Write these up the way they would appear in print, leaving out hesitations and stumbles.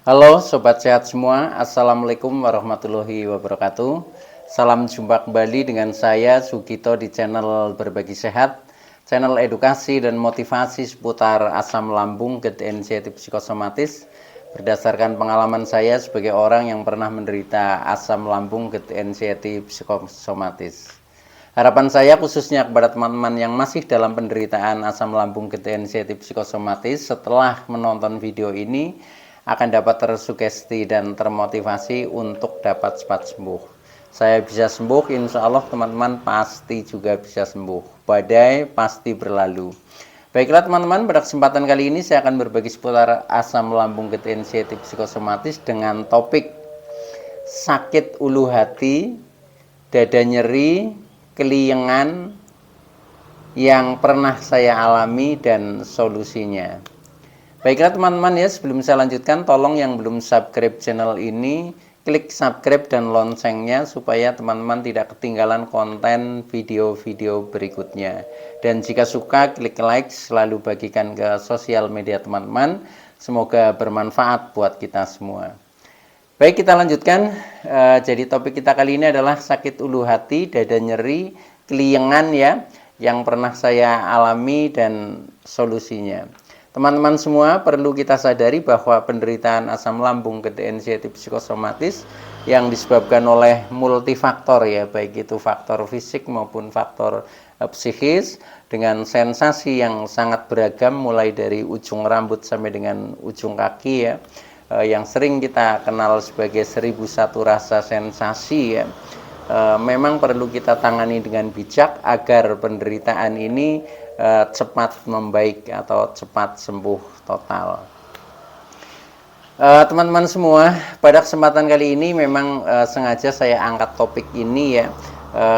Halo Sobat Sehat semua, Assalamualaikum warahmatullahi wabarakatuh. Salam jumpa kembali dengan saya Sugito di channel Berbagi Sehat, channel edukasi dan motivasi seputar asam lambung, GERD, anxiety psikosomatis. Berdasarkan pengalaman saya sebagai orang yang pernah menderita asam lambung, GERD, anxiety psikosomatis. Harapan saya khususnya kepada teman-teman yang masih dalam penderitaan asam lambung, GERD, anxiety psikosomatis, setelah menonton video ini akan dapat tersugesti dan termotivasi untuk dapat cepat sembuh. Saya bisa sembuh, insya Allah teman-teman pasti juga bisa sembuh. Badai pasti berlalu. Baiklah teman-teman, pada kesempatan kali ini saya akan berbagi seputar asam lambung, GERD, anxiety psikosomatis dengan topik sakit ulu hati, dada nyeri, keliengan yang pernah saya alami dan solusinya. Baiklah teman-teman ya, sebelum saya lanjutkan, tolong yang belum subscribe channel ini, klik subscribe dan loncengnya supaya teman-teman tidak ketinggalan konten video-video berikutnya. Dan jika suka, klik like, selalu bagikan ke sosial media teman-teman. Semoga bermanfaat buat kita semua. Baik, kita lanjutkan. Jadi topik kita kali ini adalah sakit ulu hati, dada nyeri, keliengan ya, yang pernah saya alami dan solusinya. Teman-teman semua perlu kita sadari bahwa penderitaan asam lambung, GERD, anxiety psikosomatis yang disebabkan oleh multifaktor ya, baik itu faktor fisik maupun faktor psikis, dengan sensasi yang sangat beragam mulai dari ujung rambut sampai dengan ujung kaki ya, yang sering kita kenal sebagai 1001 rasa sensasi ya. Memang perlu kita tangani dengan bijak agar penderitaan ini cepat membaik atau cepat sembuh total. Teman-teman semua, pada kesempatan kali ini memang sengaja saya angkat topik ini ya,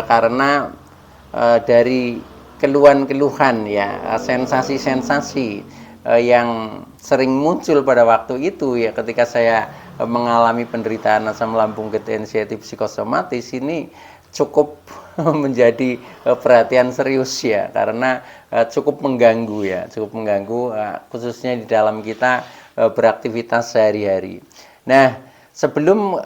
karena dari keluhan-keluhan ya, sensasi-sensasi yang sering muncul pada waktu itu ya, ketika saya mengalami penderitaan asam lambung, GERD, anxiety psikosomatis ini cukup menjadi perhatian serius ya, karena cukup mengganggu ya, khususnya di dalam kita beraktivitas sehari-hari. Nah, sebelum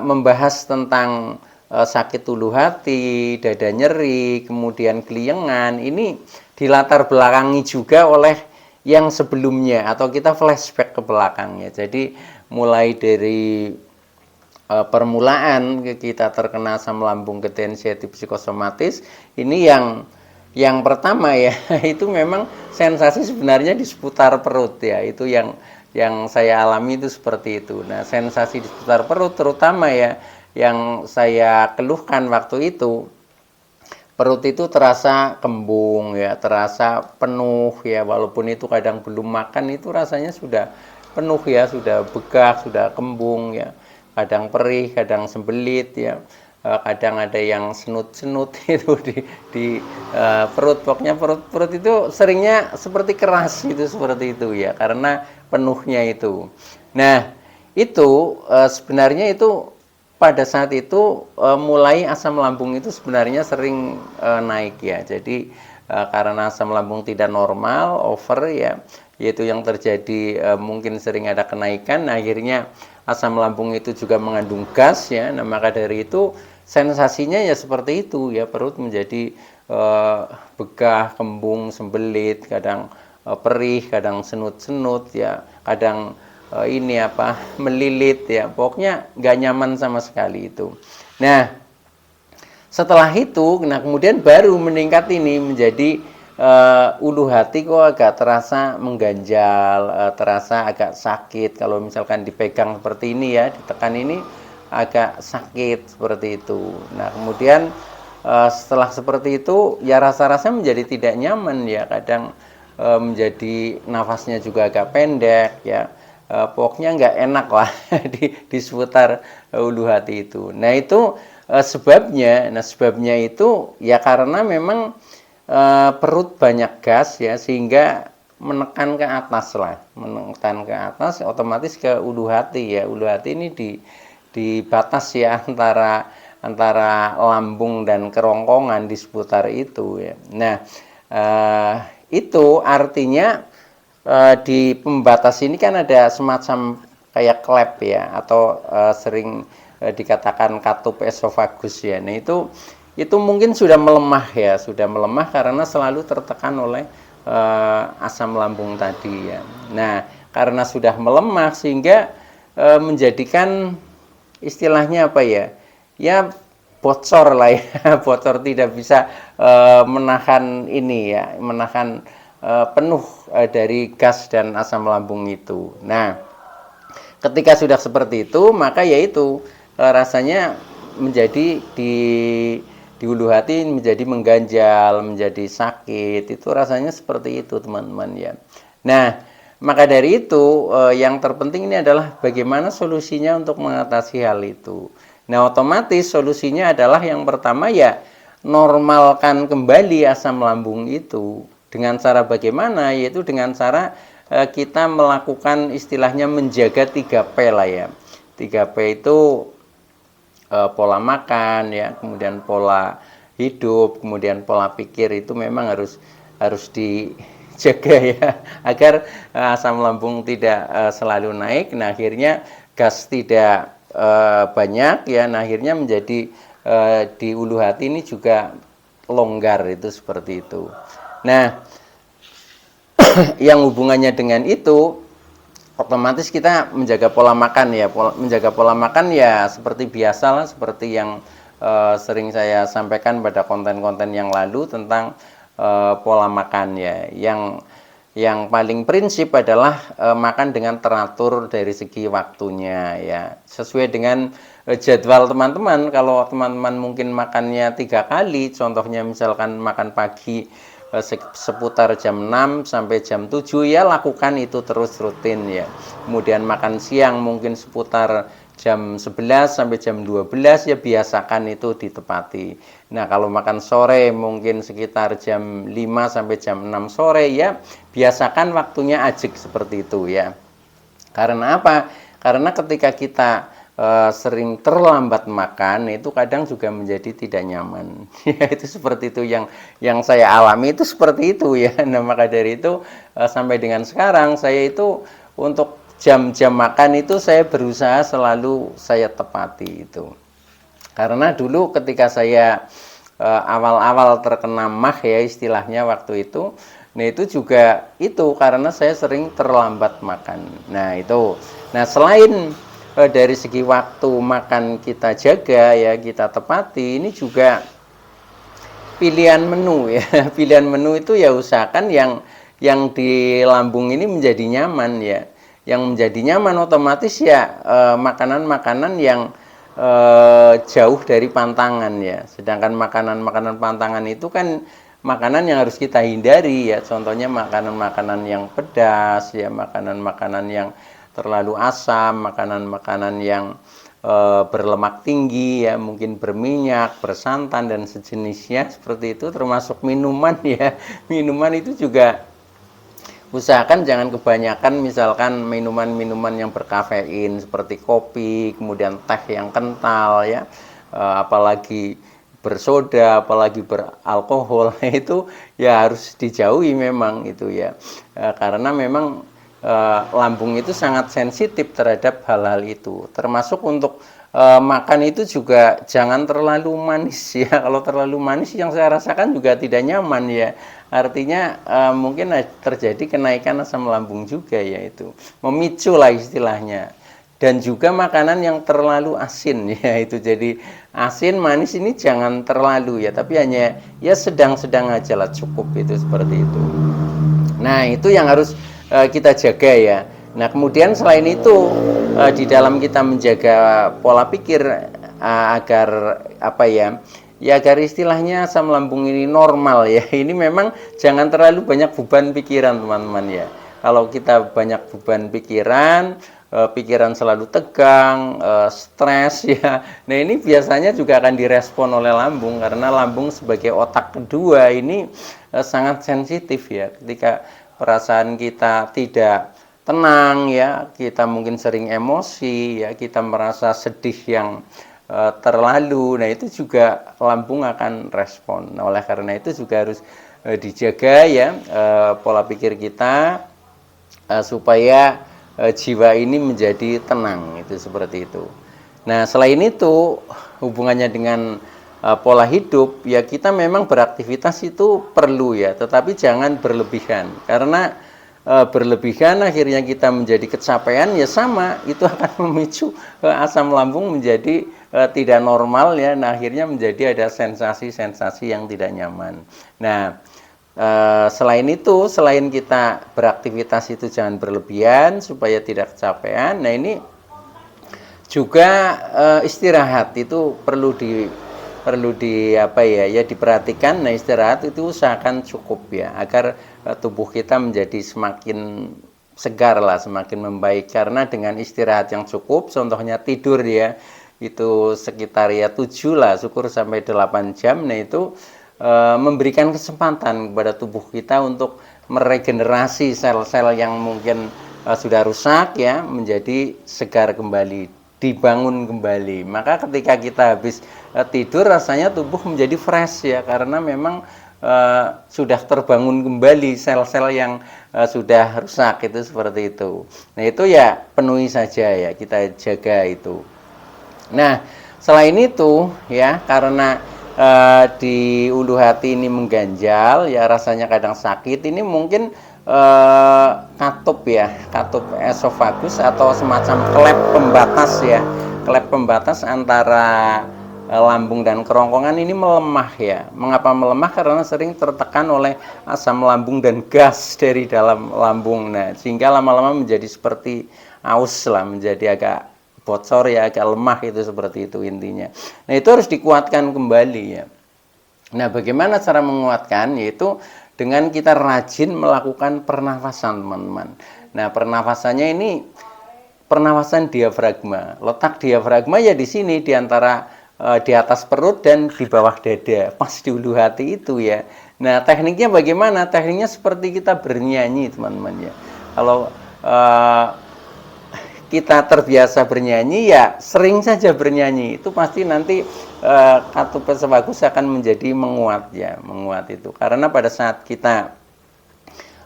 membahas tentang sakit ulu hati, dada nyeri, kemudian keliengan, ini dilatar belakangi juga oleh yang sebelumnya, atau kita flashback ke belakangnya. Jadi mulai dari permulaan kita terkena asam lambung, GERD, anxiety psikosomatis, ini yang pertama ya, itu memang sensasi sebenarnya di seputar perut ya, itu yang saya alami itu seperti itu. Nah, sensasi di seputar perut terutama ya, yang saya keluhkan waktu itu, perut itu terasa kembung ya, terasa penuh ya, walaupun itu kadang belum makan itu rasanya sudah penuh ya, sudah begah, sudah kembung ya, kadang perih, kadang sembelit ya, kadang ada yang senut-senut itu di perut. Pokoknya perut itu seringnya seperti keras itu, seperti itu ya, karena penuhnya itu. Nah, itu sebenarnya itu pada saat itu mulai asam lambung itu sebenarnya sering naik ya. Jadi karena asam lambung tidak normal, over ya, yaitu yang terjadi mungkin sering ada kenaikan, akhirnya asam lambung itu juga mengandung gas ya. Nah, maka dari itu sensasinya ya seperti itu ya, perut menjadi begah, kembung, sembelit, kadang perih, kadang senut-senut ya, kadang ini apa, melilit ya, pokoknya nggak nyaman sama sekali itu. Nah, setelah itu, nah kemudian baru meningkat ini menjadi ulu hati kok agak terasa mengganjal, terasa agak sakit. Kalau misalkan dipegang seperti ini ya, ditekan ini agak sakit seperti itu. Nah, kemudian setelah seperti itu ya rasa-rasa menjadi tidak nyaman ya, kadang menjadi nafasnya juga agak pendek ya. Pokoknya nggak enak lah di seputar ulu hati itu. Nah, itu sebabnya. Nah, sebabnya itu ya karena memang perut banyak gas ya, sehingga menekan ke atas lah, menekan ke atas, otomatis ke ulu hati ya. Ulu hati ini di batas ya antara lambung dan kerongkongan di seputar itu ya. Nah, itu artinya di pembatas ini kan ada semacam kayak klep ya, atau sering dikatakan katup esofagus ya. Nah itu mungkin sudah melemah ya, sudah melemah karena selalu tertekan oleh asam lambung tadi ya. Nah, karena sudah melemah sehingga menjadikan istilahnya apa ya? Ya bocor lah ya, bocor, tidak bisa menahan ini ya, menahan penuh dari gas dan asam lambung itu. Nah, ketika sudah seperti itu, maka yaitu rasanya menjadi di ulu hati menjadi mengganjal, menjadi sakit. Itu rasanya seperti itu, teman-teman ya. Nah, maka dari itu yang terpenting ini adalah bagaimana solusinya untuk mengatasi hal itu. Nah, otomatis solusinya adalah yang pertama ya normalkan kembali asam lambung itu. Dengan cara bagaimana? Yaitu dengan cara kita melakukan istilahnya menjaga 3P lah ya. 3P itu pola makan ya, kemudian pola hidup, kemudian pola pikir, itu memang harus dijaga ya, agar asam lambung tidak selalu naik. Nah, akhirnya gas tidak banyak ya, nah akhirnya menjadi di ulu hati ini juga longgar, itu seperti itu. Nah, yang hubungannya dengan itu, otomatis kita menjaga pola makan ya, menjaga pola makan ya seperti biasa lah, seperti yang sering saya sampaikan pada konten-konten yang lalu tentang pola makan ya. Yang paling prinsip adalah makan dengan teratur dari segi waktunya ya, sesuai dengan jadwal teman-teman. Kalau teman-teman mungkin makannya 3 kali, contohnya misalkan makan pagi seputar jam 6 sampai jam 7 ya, lakukan itu terus rutin ya. Kemudian makan siang mungkin seputar jam 11 sampai jam 12 ya, biasakan itu ditepati. Nah, kalau makan sore mungkin sekitar jam 5 sampai jam 6 sore ya, biasakan waktunya ajik seperti itu ya. Karena apa? Karena ketika kita sering terlambat makan, itu kadang juga menjadi tidak nyaman. Ya, itu seperti itu yang saya alami, itu seperti itu ya. Nah, maka dari itu sampai dengan sekarang saya itu untuk jam-jam makan itu saya berusaha selalu saya tepati itu. Karena dulu ketika saya awal-awal terkena MAH ya istilahnya waktu itu, nah itu juga itu karena saya sering terlambat makan. Nah itu, nah selain dari segi waktu makan kita jaga ya, kita tepati, ini juga pilihan menu ya. Pilihan menu itu ya usahakan yang di lambung ini menjadi nyaman ya. Yang menjadi nyaman otomatis ya makanan-makanan yang jauh dari pantangan ya. Sedangkan makanan-makanan pantangan itu kan makanan yang harus kita hindari ya. Contohnya makanan-makanan yang pedas ya, makanan-makanan yang terlalu asam, makanan-makanan yang berlemak tinggi ya, mungkin berminyak, bersantan dan sejenisnya seperti itu, termasuk minuman ya. Minuman itu juga usahakan jangan kebanyakan, misalkan minuman-minuman yang berkafein seperti kopi, kemudian teh yang kental ya, apalagi bersoda, apalagi beralkohol, itu ya harus dijauhi memang itu ya, karena memang lambung itu sangat sensitif terhadap hal-hal itu, termasuk untuk makan itu juga jangan terlalu manis ya. Kalau terlalu manis yang saya rasakan juga tidak nyaman ya, artinya mungkin terjadi kenaikan asam lambung juga ya, itu memicu lah istilahnya. Dan juga makanan yang terlalu asin ya, itu jadi asin manis ini jangan terlalu ya, tapi hanya ya sedang-sedang aja lah, cukup itu seperti itu. Nah itu yang harus kita jaga ya. Nah kemudian selain itu di dalam kita menjaga pola pikir agar apa ya, ya agar istilahnya asam lambung ini normal ya, ini memang jangan terlalu banyak beban pikiran teman-teman ya. Kalau kita banyak beban pikiran, pikiran selalu tegang, stres ya, nah ini biasanya juga akan direspon oleh lambung, karena lambung sebagai otak kedua ini sangat sensitif ya. Ketika perasaan kita tidak tenang ya, kita mungkin sering emosi ya, kita merasa sedih yang terlalu, nah itu juga lambung akan respon. Nah, oleh karena itu juga harus dijaga ya pola pikir kita supaya jiwa ini menjadi tenang, itu seperti itu. Nah, selain itu hubungannya dengan pola hidup, ya kita memang beraktivitas itu perlu ya, tetapi jangan berlebihan, karena berlebihan akhirnya kita menjadi kecapean, ya sama, itu akan memicu asam lambung menjadi tidak normal ya. Nah, akhirnya menjadi ada sensasi-sensasi yang tidak nyaman. Nah, selain itu, selain kita beraktivitas itu jangan berlebihan supaya tidak kecapean. Nah, ini juga istirahat itu perlu di apa ya diperhatikan. Nah, istirahat itu usahakan cukup ya, agar tubuh kita menjadi semakin segar lah, semakin membaik. Karena dengan istirahat yang cukup, contohnya tidur ya, itu sekitar ya 7 lah, syukur sampai 8 jam. Nah, itu memberikan kesempatan kepada tubuh kita untuk meregenerasi sel-sel yang mungkin sudah rusak ya, menjadi segar kembali, dibangun kembali. Maka ketika kita habis tidur, rasanya tubuh menjadi fresh ya, karena memang sudah terbangun kembali sel-sel yang sudah rusak, itu seperti itu. Nah, itu ya penuhi saja ya, kita jaga itu. Nah, selain itu ya, karena di ulu hati ini mengganjal ya, rasanya kadang sakit, ini mungkin katup ya, katup esofagus atau semacam klep pembatas ya, klep pembatas antara lambung dan kerongkongan ini melemah ya. Mengapa melemah? Karena sering tertekan oleh asam lambung dan gas dari dalam lambung. Nah, sehingga lama-lama menjadi seperti aus lah, menjadi agak bocor ya, agak lemah, itu seperti itu intinya. Nah, itu harus dikuatkan kembali ya. Nah, bagaimana cara menguatkan? Yaitu dengan kita rajin melakukan pernafasan, teman-teman. Nah, pernafasannya ini pernafasan diafragma. Letak diafragma ya di sini, di antara di atas perut dan di bawah dada, pas di ulu hati itu ya. Nah, tekniknya bagaimana? Tekniknya seperti kita bernyanyi, teman-teman ya. Kalau kita terbiasa bernyanyi ya sering saja bernyanyi, itu pasti nanti katup esofagus akan menjadi menguat ya, menguat itu. Karena pada saat kita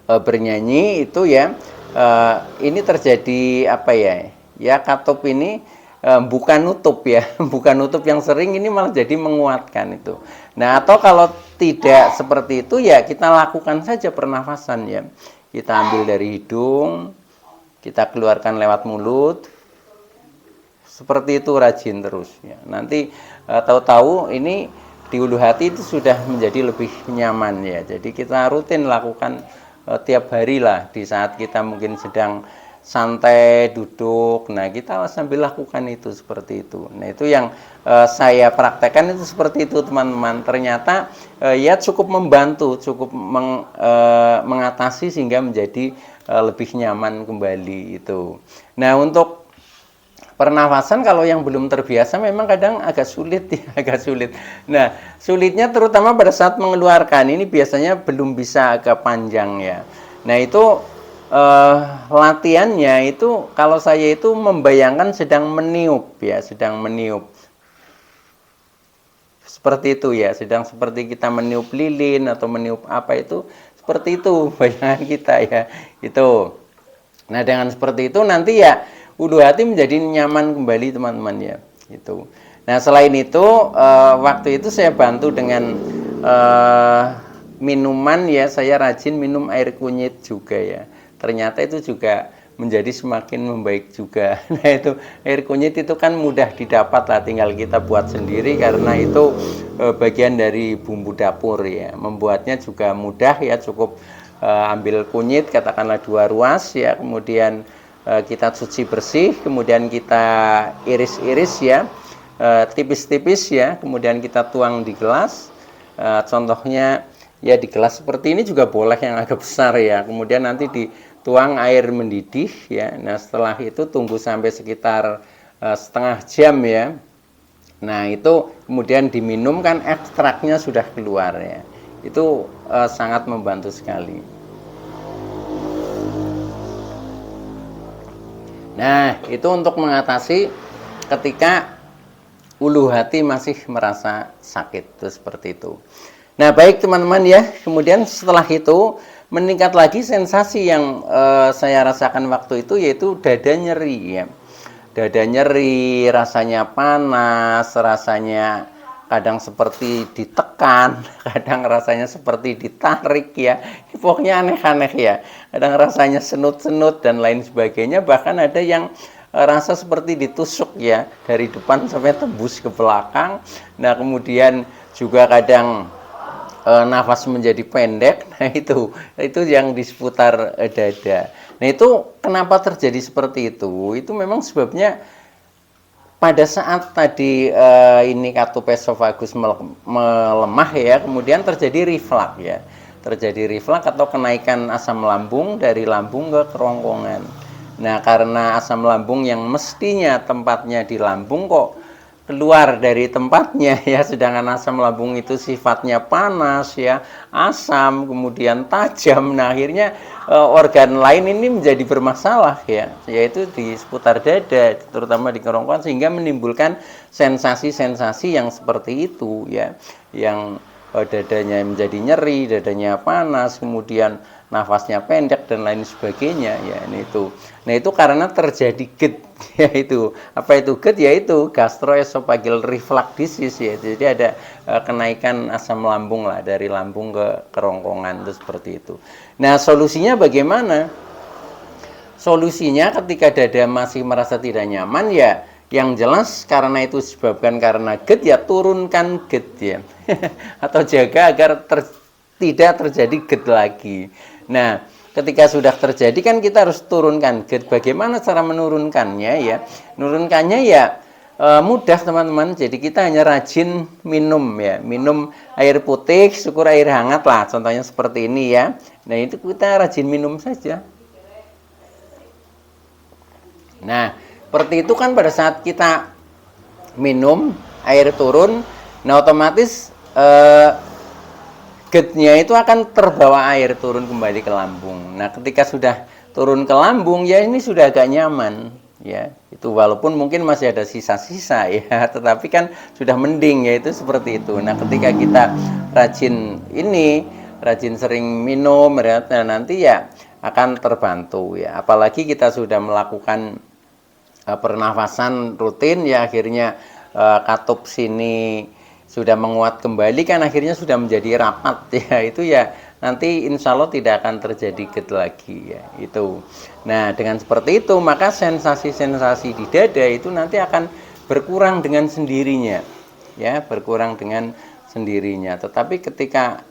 bernyanyi itu ya, ini terjadi apa ya? Ya, katup ini bukan nutup ya, bukan nutup yang sering, ini malah jadi menguatkan itu. Nah, atau kalau tidak seperti itu ya, kita lakukan saja pernafasan ya. Kita ambil dari hidung, kita keluarkan lewat mulut, seperti itu, rajin terus ya. Nanti tahu-tahu ini di ulu hati itu sudah menjadi lebih nyaman ya. Jadi kita rutin lakukan tiap hari lah, di saat kita mungkin sedang santai duduk. Nah, kita sambil lakukan itu seperti itu. Nah, itu yang saya praktekkan itu seperti itu, teman-teman. Ternyata ya cukup membantu, cukup mengatasi sehingga menjadi lebih nyaman kembali itu. Nah, untuk pernafasan kalau yang belum terbiasa memang kadang agak sulit ya, agak sulit. Nah, sulitnya terutama pada saat mengeluarkan, ini biasanya belum bisa, agak panjang ya. Nah, itu latihannya itu kalau saya itu membayangkan sedang meniup ya, sedang meniup. Seperti itu ya, sedang seperti kita meniup lilin atau meniup apa itu, seperti itu bayangan kita ya, itu. Nah, dengan seperti itu nanti ya ulu hati menjadi nyaman kembali, teman-teman ya, itu. Nah, selain itu waktu itu saya bantu dengan minuman ya, saya rajin minum air kunyit juga ya. Ternyata itu juga menjadi semakin membaik juga. Nah, itu air kunyit itu kan mudah didapat lah, tinggal kita buat sendiri karena itu bagian dari bumbu dapur ya. Membuatnya juga mudah ya, cukup ambil kunyit katakanlah 2 ruas ya, kemudian kita cuci bersih, kemudian kita iris-iris ya, tipis-tipis ya, kemudian kita tuang di gelas. Contohnya ya di gelas seperti ini juga boleh yang agak besar ya, kemudian nanti dituang air mendidih ya. Nah, setelah itu tunggu sampai sekitar setengah jam ya. Nah, itu kemudian diminum, kan ekstraknya sudah keluar ya. Itu sangat membantu sekali. Nah, itu untuk mengatasi ketika ulu hati masih merasa sakit, itu seperti itu. Nah, baik teman-teman ya, kemudian setelah itu meningkat lagi sensasi yang saya rasakan waktu itu, yaitu dada nyeri ya. Dada nyeri, rasanya panas, rasanya kadang seperti ditekan, kadang rasanya seperti ditarik ya. Pokoknya aneh-aneh ya. Kadang rasanya senut-senut dan lain sebagainya, bahkan ada yang rasa seperti ditusuk ya, dari depan sampai tembus ke belakang. Nah, kemudian juga kadang nafas menjadi pendek. Nah, itu yang di seputar dada. Nah, itu kenapa terjadi seperti itu? Itu memang sebabnya pada saat tadi ini katup esofagus melemah ya, kemudian terjadi reflux ya. Terjadi reflux atau kenaikan asam lambung dari lambung ke kerongkongan. Nah, karena asam lambung yang mestinya tempatnya di lambung kok keluar dari tempatnya ya, sedangkan asam lambung itu sifatnya panas ya, asam, kemudian tajam. Nah, akhirnya organ lain ini menjadi bermasalah ya, yaitu di seputar dada, terutama di kerongkongan, sehingga menimbulkan sensasi-sensasi yang seperti itu ya, yang dadanya menjadi nyeri, dadanya panas, kemudian nafasnya pendek dan lain sebagainya ya. Nah, itu karena terjadi GERD yaitu apa itu GERD, yaitu gastroesophageal reflux disease ya. Jadi ada kenaikan asam lambung lah dari lambung ke kerongkongan, itu seperti itu. Nah, solusinya bagaimana? Solusinya ketika dada masih merasa tidak nyaman ya, yang jelas karena itu disebabkan karena GERD ya, turunkan GERD ya. Atau jaga agar tidak terjadi GERD lagi. Nah, ketika sudah terjadi kan kita harus turunkan GERD. Bagaimana cara menurunkannya ya? Menurunkannya ya mudah teman-teman. Jadi kita hanya rajin minum ya. Minum air putih, syukur air hangat lah. Contohnya seperti ini ya. Nah, itu kita rajin minum saja. Nah, seperti itu kan pada saat kita minum, air turun, nah otomatis GERD-nya itu akan terbawa air turun kembali ke lambung. Nah, ketika sudah turun ke lambung ya, ini sudah agak nyaman ya. Itu walaupun mungkin masih ada sisa-sisa ya, tetapi kan sudah mending ya, itu seperti itu. Nah, ketika kita rajin sering minum ya, nanti ya akan terbantu ya. Apalagi kita sudah melakukan pernafasan rutin ya, akhirnya katup sini sudah menguat kembali kan, akhirnya sudah menjadi rapat ya, itu ya nanti insya Allah tidak akan terjadi GERD lagi ya, itu. Nah, dengan seperti itu maka sensasi-sensasi di dada itu nanti akan berkurang dengan sendirinya ya, berkurang dengan sendirinya. Tetapi ketika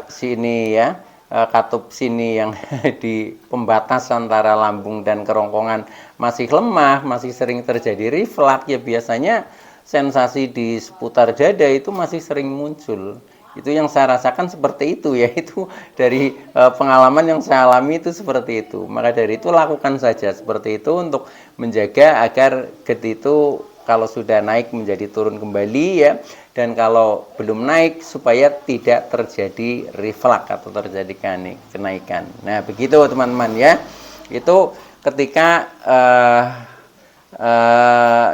sini ya, katup sini yang di pembatas antara lambung dan kerongkongan masih lemah, masih sering terjadi reflux ya, biasanya sensasi di seputar dada itu masih sering muncul. Itu yang saya rasakan seperti itu ya, itu dari pengalaman yang saya alami itu seperti itu. Maka dari itu lakukan saja seperti itu untuk menjaga agar GERD itu kalau sudah naik menjadi turun kembali ya, dan kalau belum naik supaya tidak terjadi reflux atau terjadi kenaikan. Nah, begitu teman-teman ya. Itu ketika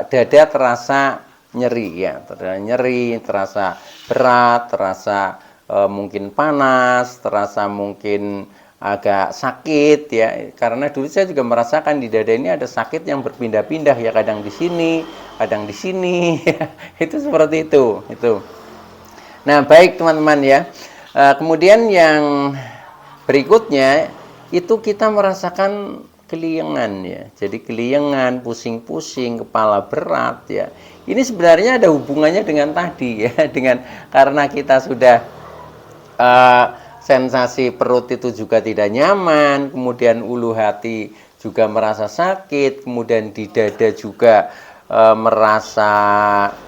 dada terasa nyeri ya, terasa berat, terasa mungkin panas, terasa mungkin agak sakit ya, karena dulu saya juga merasakan di dada ini ada sakit yang berpindah-pindah ya, kadang di sini, kadang di sini ya. Itu seperti itu. Nah, baik teman-teman ya. Kemudian yang berikutnya itu kita merasakan keliengan ya. Jadi keliengan, pusing-pusing, kepala berat ya. Ini sebenarnya ada hubungannya dengan tadi ya, dengan karena kita sudah sensasi perut itu juga tidak nyaman, kemudian ulu hati juga merasa sakit, kemudian di dada juga merasa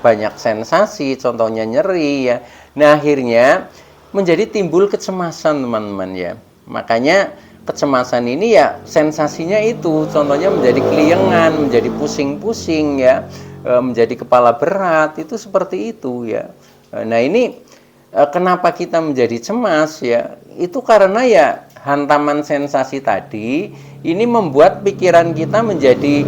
banyak sensasi, contohnya nyeri ya. Nah, akhirnya menjadi timbul kecemasan teman-teman ya. Makanya kecemasan ini ya sensasinya itu, contohnya menjadi keliengan, menjadi pusing-pusing ya, menjadi kepala berat, itu seperti itu ya. Nah, ini kenapa kita menjadi cemas ya, itu karena ya hantaman sensasi tadi ini membuat pikiran kita menjadi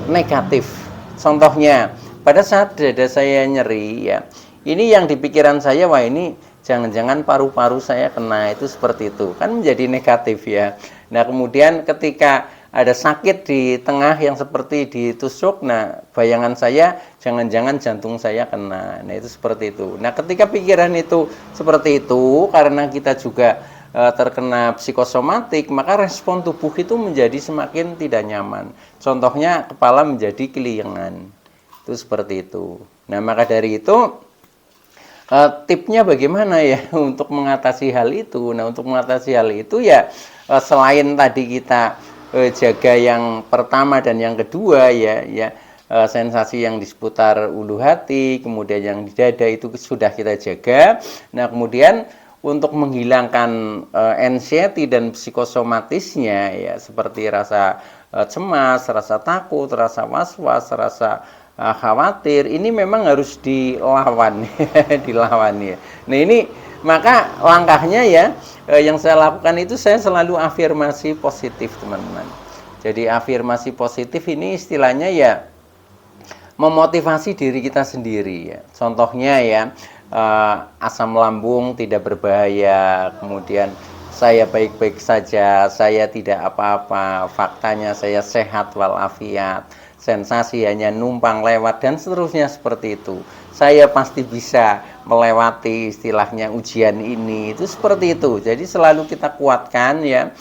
negatif. Contohnya pada saat dada saya nyeri ya, ini yang di pikiran saya, wah ini jangan-jangan paru-paru saya kena, itu seperti itu. Kan menjadi negatif ya. Nah, kemudian ketika ada sakit di tengah yang seperti ditusuk, nah bayangan saya jangan-jangan jantung saya kena. Nah, itu seperti itu. Nah, ketika pikiran itu seperti itu, karena kita juga terkena psikosomatik, maka respon tubuh itu menjadi semakin tidak nyaman. Contohnya kepala menjadi keliengan. Itu seperti itu. Nah, maka dari itu tipnya bagaimana ya untuk mengatasi hal itu? Nah, untuk mengatasi hal itu ya selain tadi kita jaga yang pertama dan yang kedua ya sensasi yang di seputar ulu hati, kemudian yang di dada itu sudah kita jaga. Nah, kemudian untuk menghilangkan anxiety dan psikosomatisnya ya seperti rasa cemas, rasa takut, rasa was-was, rasa khawatir, ini memang harus dilawan dilawan ya. Nah, ini maka langkahnya ya yang saya lakukan itu saya selalu afirmasi positif, teman-teman. Jadi afirmasi positif ini istilahnya ya memotivasi diri kita sendiri ya. Contohnya ya asam lambung tidak berbahaya, kemudian saya baik-baik saja, saya tidak apa-apa, faktanya saya sehat walafiat, sensasi hanya numpang lewat dan seterusnya seperti itu. Saya pasti bisa melewati istilahnya ujian ini, itu seperti itu. Jadi selalu kita kuatkan ya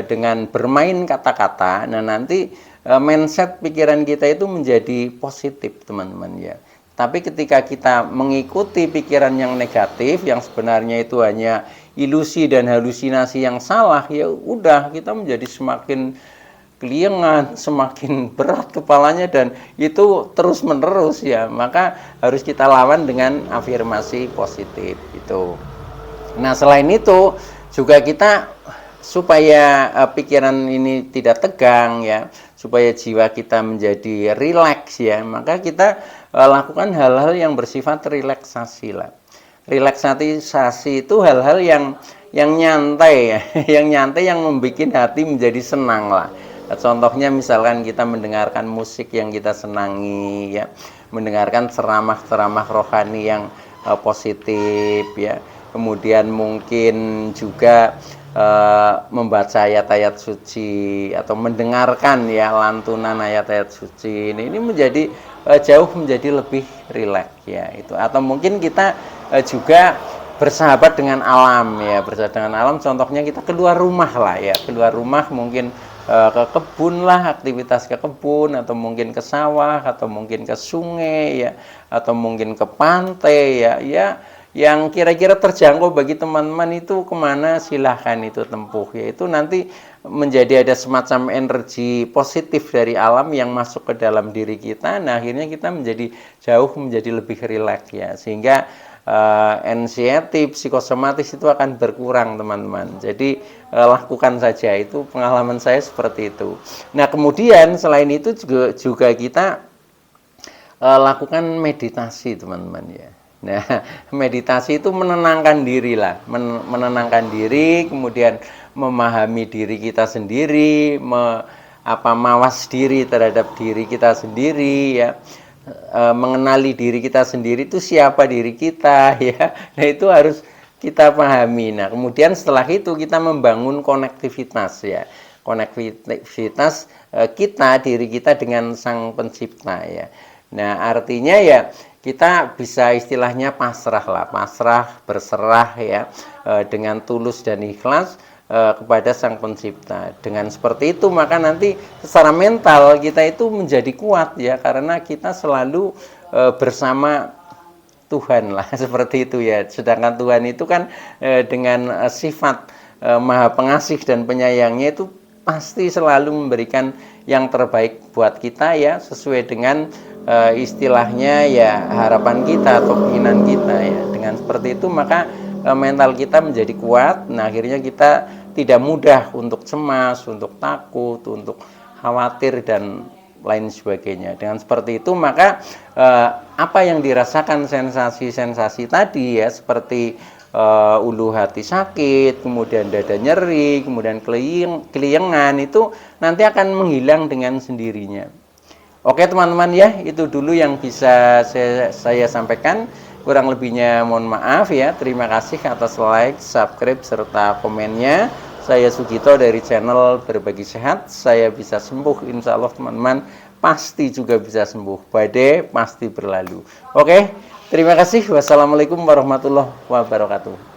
dengan bermain kata-kata. Nah, nanti mindset pikiran kita itu menjadi positif, teman-teman ya. Tapi ketika kita mengikuti pikiran yang negatif, yang sebenarnya itu hanya ilusi dan halusinasi yang salah, ya udah kita menjadi semakin keliengan, semakin berat kepalanya, dan itu terus menerus ya. Maka harus kita lawan dengan afirmasi positif itu. Nah, selain itu juga kita supaya pikiran ini tidak tegang ya, supaya jiwa kita menjadi rileks ya, maka kita lakukan hal-hal yang bersifat relaksasi lah. Relaksasi itu hal-hal yang nyantai ya, yang nyantai, yang membuat hati menjadi senang lah. Contohnya misalkan kita mendengarkan musik yang kita senangi ya, mendengarkan ceramah-ceramah rohani yang positif ya, kemudian mungkin juga membaca ayat-ayat suci atau mendengarkan ya lantunan ayat-ayat suci. Ini menjadi jauh menjadi lebih rileks ya itu. Atau mungkin kita juga bersahabat dengan alam ya, bersahabat dengan alam. Contohnya kita keluar rumah lah ya, keluar rumah mungkin ke kebun lah, aktivitas ke kebun, atau mungkin ke sawah, atau mungkin ke sungai ya, atau mungkin ke pantai ya yang kira-kira terjangkau bagi teman-teman itu kemana, silahkan itu tempuh ya. Itu nanti menjadi ada semacam energi positif dari alam yang masuk ke dalam diri kita. Nah, akhirnya kita menjadi lebih rileks ya, sehingga anxiety, psikosomatis itu akan berkurang, teman-teman. Jadi lakukan saja, itu pengalaman saya seperti itu. Nah, kemudian selain itu juga kita lakukan meditasi, teman-teman ya. Nah, meditasi itu menenangkan diri lah, menenangkan diri, kemudian memahami diri kita sendiri, mawas diri terhadap diri kita sendiri ya, mengenali diri kita sendiri itu siapa diri kita ya. Nah, itu harus kita pahami. Nah, kemudian setelah itu kita membangun konektivitas ya, konektivitas kita, diri kita dengan Sang Pencipta ya. Nah, artinya ya kita bisa istilahnya pasrah lah, berserah ya, dengan tulus dan ikhlas kepada Sang Pencipta. Dengan seperti itu maka nanti secara mental kita itu menjadi kuat ya, karena kita selalu bersama Tuhan lah seperti itu ya. Sedangkan Tuhan itu kan dengan sifat maha pengasih dan penyayangnya itu pasti selalu memberikan yang terbaik buat kita ya, sesuai dengan istilahnya ya harapan kita atau keinginan kita ya. Dengan seperti itu maka mental kita menjadi kuat. Nah, akhirnya kita tidak mudah untuk cemas, untuk takut, untuk khawatir dan lain sebagainya. Dengan seperti itu maka apa yang dirasakan sensasi-sensasi tadi ya, seperti ulu hati sakit, kemudian dada nyeri, kemudian keliengan, itu nanti akan menghilang dengan sendirinya. Oke, teman-teman ya, itu dulu yang bisa saya sampaikan. Kurang lebihnya mohon maaf ya. Terima kasih atas like, subscribe, serta komennya. Saya Sugito dari channel Berbagi Sehat. Saya bisa sembuh, insya Allah teman-teman pasti juga bisa sembuh. Badai pasti berlalu. Oke, terima kasih. Wassalamualaikum warahmatullahi wabarakatuh.